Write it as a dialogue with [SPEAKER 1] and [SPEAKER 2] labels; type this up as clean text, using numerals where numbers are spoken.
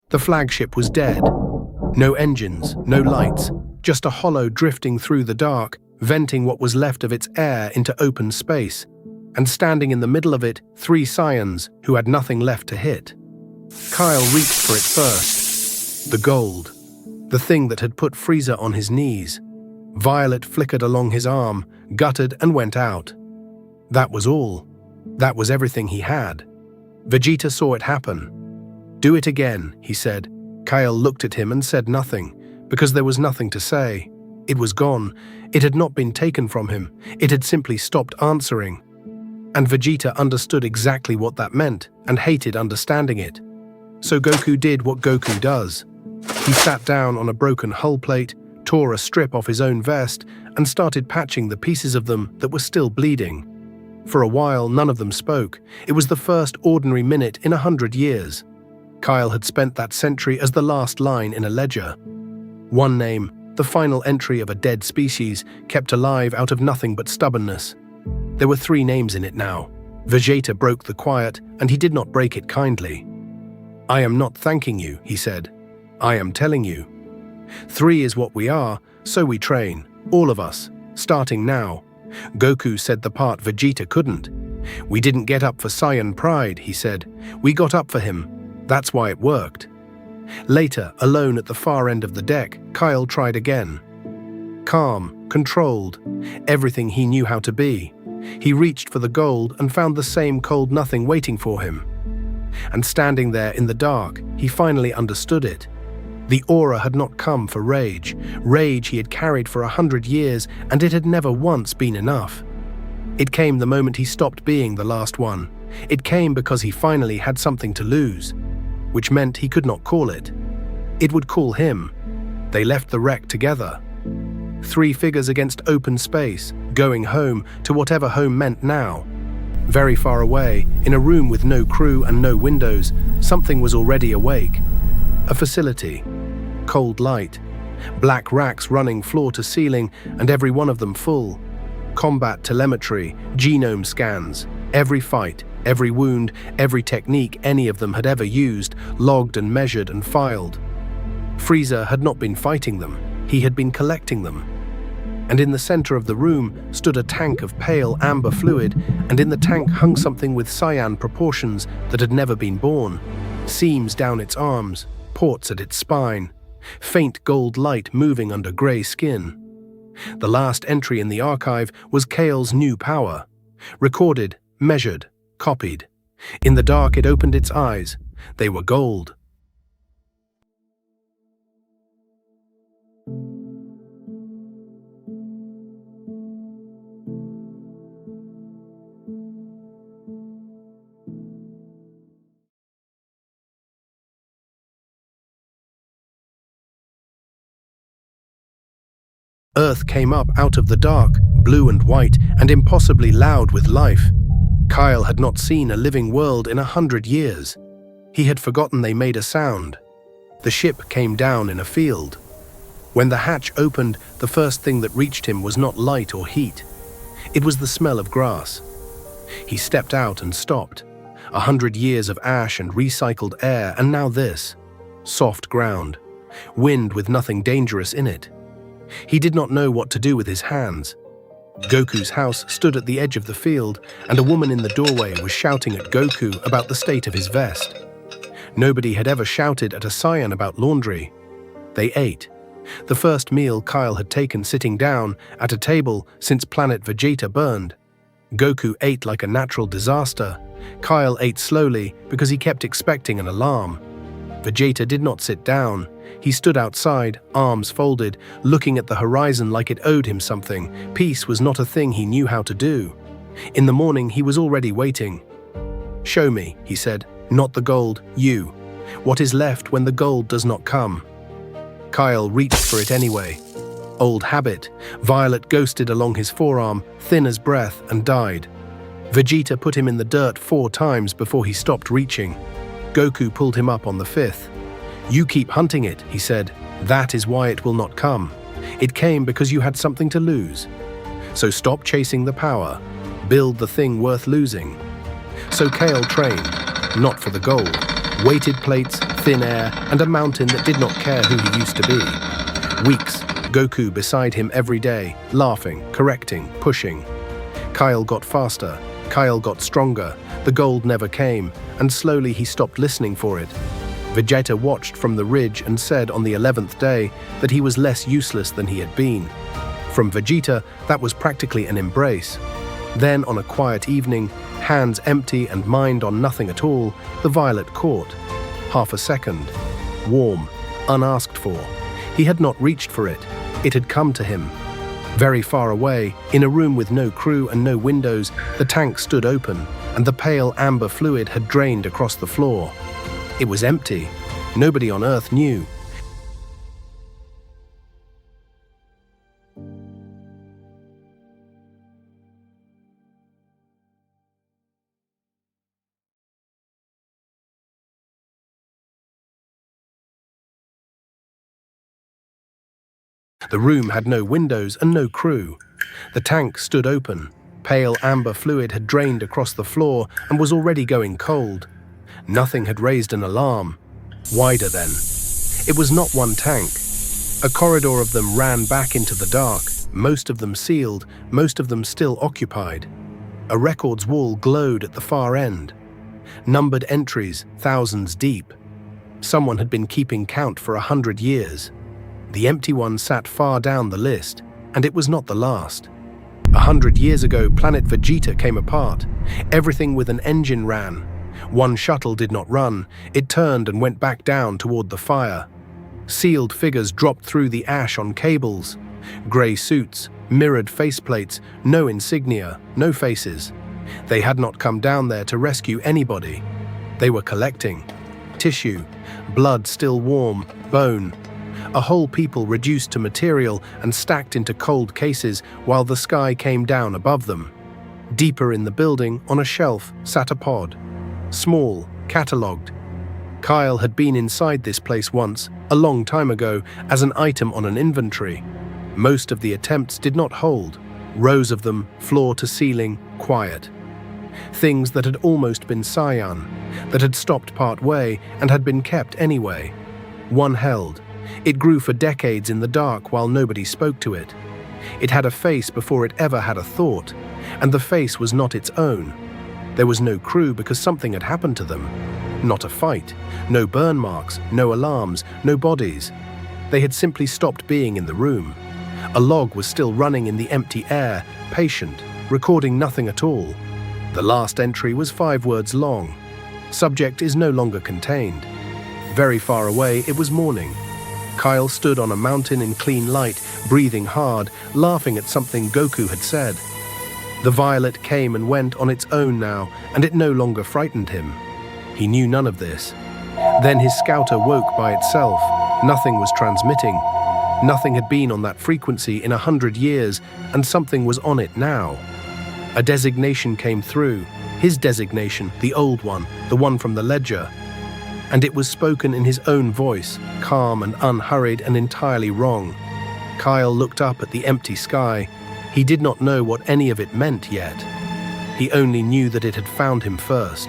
[SPEAKER 1] The flagship was dead. No engines, no lights, just a hollow drifting through the dark, venting what was left of its air into open space, and standing in the middle of it, 3 Saiyans who had nothing left to hit. Kael reached for it first. The gold. The thing that had put Frieza on his knees. Violet flickered along his arm, guttered and went out. That was all. That was everything he had. Vegeta saw it happen. "Do it again," he said. Kael looked at him and said nothing, because there was nothing to say. It was gone. It had not been taken from him. It had simply stopped answering. And Vegeta understood exactly what that meant, and hated understanding it. So Goku did what Goku does. He sat down on a broken hull plate, tore a strip off his own vest, and started patching the pieces of them that were still bleeding. For a while, none of them spoke. It was the first ordinary minute in 100 years. Kael had spent that century as the last line in a ledger. One name, the final entry of a dead species, kept alive out of nothing but stubbornness. There were 3 names in it now. Vegeta broke the quiet, and he did not break it kindly. "I am not thanking you," he said. "I am telling you. 3 is what we are, so we train, all of us, starting now." Goku said the part Vegeta couldn't. "We didn't get up for Saiyan pride," he said. "We got up for him. That's why it worked." Later, alone at the far end of the deck, Kael tried again. Calm, controlled, everything he knew how to be. He reached for the gold and found the same cold nothing waiting for him. And standing there in the dark, he finally understood it. The aura had not come for rage. Rage he had carried for 100 years, and it had never once been enough. It came the moment he stopped being the last one. It came because he finally had something to lose, which meant he could not call it. It would call him. They left the wreck together. 3 figures against open space, going home to whatever home meant now. Very far away, in a room with no crew and no windows, something was already awake. A facility. Cold light. Black racks running floor to ceiling, and every one of them full. Combat telemetry, genome scans. Every fight, every wound, every technique any of them had ever used, logged and measured and filed. Frieza had not been fighting them. He had been collecting them. And in the center of the room stood a tank of pale amber fluid, and in the tank hung something with Saiyan proportions that had never been born. Seams down its arms, ports at its spine, faint gold light moving under grey skin. The last entry in the archive was Kael's new power. Recorded, measured, copied. In the dark it opened its eyes. They were gold. Earth came up out of the dark, blue and white, and impossibly loud with life. Kael had not seen a living world in 100 years. He had forgotten they made a sound. The ship came down in a field. When the hatch opened, the first thing that reached him was not light or heat. It was the smell of grass. He stepped out and stopped. 100 years of ash and recycled air, and now this. Soft ground. Wind with nothing dangerous in it. He did not know what to do with his hands. Goku's house stood at the edge of the field, and a woman in the doorway was shouting at Goku about the state of his vest. Nobody had ever shouted at a Saiyan about laundry. They ate. The first meal Kael had taken sitting down at a table since planet Vegeta burned. Goku ate like a natural disaster. Kael ate slowly because he kept expecting an alarm. Vegeta did not sit down. He stood outside, arms folded, looking at the horizon like it owed him something. Peace was not a thing he knew how to do. In the morning, he was already waiting. "Show me," he said, "not the gold, you. What is left when the gold does not come?" Kael reached for it anyway. Old habit. Violet ghosted along his forearm, thin as breath, and died. Vegeta put him in the dirt 4 times before he stopped reaching. Goku pulled him up on the 5th. "You keep hunting it," he said. "That is why it will not come. It came because you had something to lose. So stop chasing the power. Build the thing worth losing." So Kael trained, not for the gold. Weighted plates, thin air, and a mountain that did not care who he used to be. Weeks, Goku beside him every day, laughing, correcting, pushing. Kael got faster, Kael got stronger, the gold never came, and slowly he stopped listening for it. Vegeta watched from the ridge and said on the 11th day that he was less useless than he had been. From Vegeta, that was practically an embrace. Then, on a quiet evening, hands empty and mind on nothing at all, the violet caught. Half a second. Warm, unasked for. He had not reached for it. It had come to him. Very far away, in a room with no crew and no windows, the tank stood open, and the pale amber fluid had drained across the floor. It was empty. Nobody on Earth knew. The room had no windows and no crew. The tank stood open. Pale amber fluid had drained across the floor and was already going cold. Nothing had raised an alarm. Wider then. It was not one tank. A corridor of them ran back into the dark, most of them sealed, most of them still occupied. A records wall glowed at the far end. Numbered entries, thousands deep. Someone had been keeping count for 100 years. The empty one sat far down the list, and it was not the last. 100 years ago, planet Vegeta came apart. Everything with an engine ran. One shuttle did not run. It turned and went back down toward the fire. Sealed figures dropped through the ash on cables. Grey suits, mirrored faceplates, no insignia, no faces. They had not come down there to rescue anybody. They were collecting. Tissue, blood still warm, bone. A whole people reduced to material and stacked into cold cases while the sky came down above them. Deeper in the building, on a shelf, sat a pod. Small, catalogued. Kael had been inside this place once, a long time ago, as an item on an inventory. Most of the attempts did not hold. Rows of them, floor to ceiling, quiet. Things that had almost been Saiyan, that had stopped part way and had been kept anyway. One held. It grew for decades in the dark while nobody spoke to it. It had a face before it ever had a thought, and the face was not its own. There was no crew because something had happened to them. Not a fight, no burn marks, no alarms, no bodies. They had simply stopped being in the room. A log was still running in the empty air, patient, recording nothing at all. The last entry was 5 words long. Subject is no longer contained. Very far away, it was morning. Kael stood on a mountain in clean light, breathing hard, laughing at something Goku had said. The violet came and went on its own now, and it no longer frightened him. He knew none of this. Then his scouter woke by itself. Nothing was transmitting. Nothing had been on that frequency in 100 years, and something was on it now. A designation came through. His designation, the old one, the one from the ledger. And it was spoken in his own voice, calm and unhurried and entirely wrong. Kael looked up at the empty sky. He did not know what any of it meant yet. He only knew that it had found him first.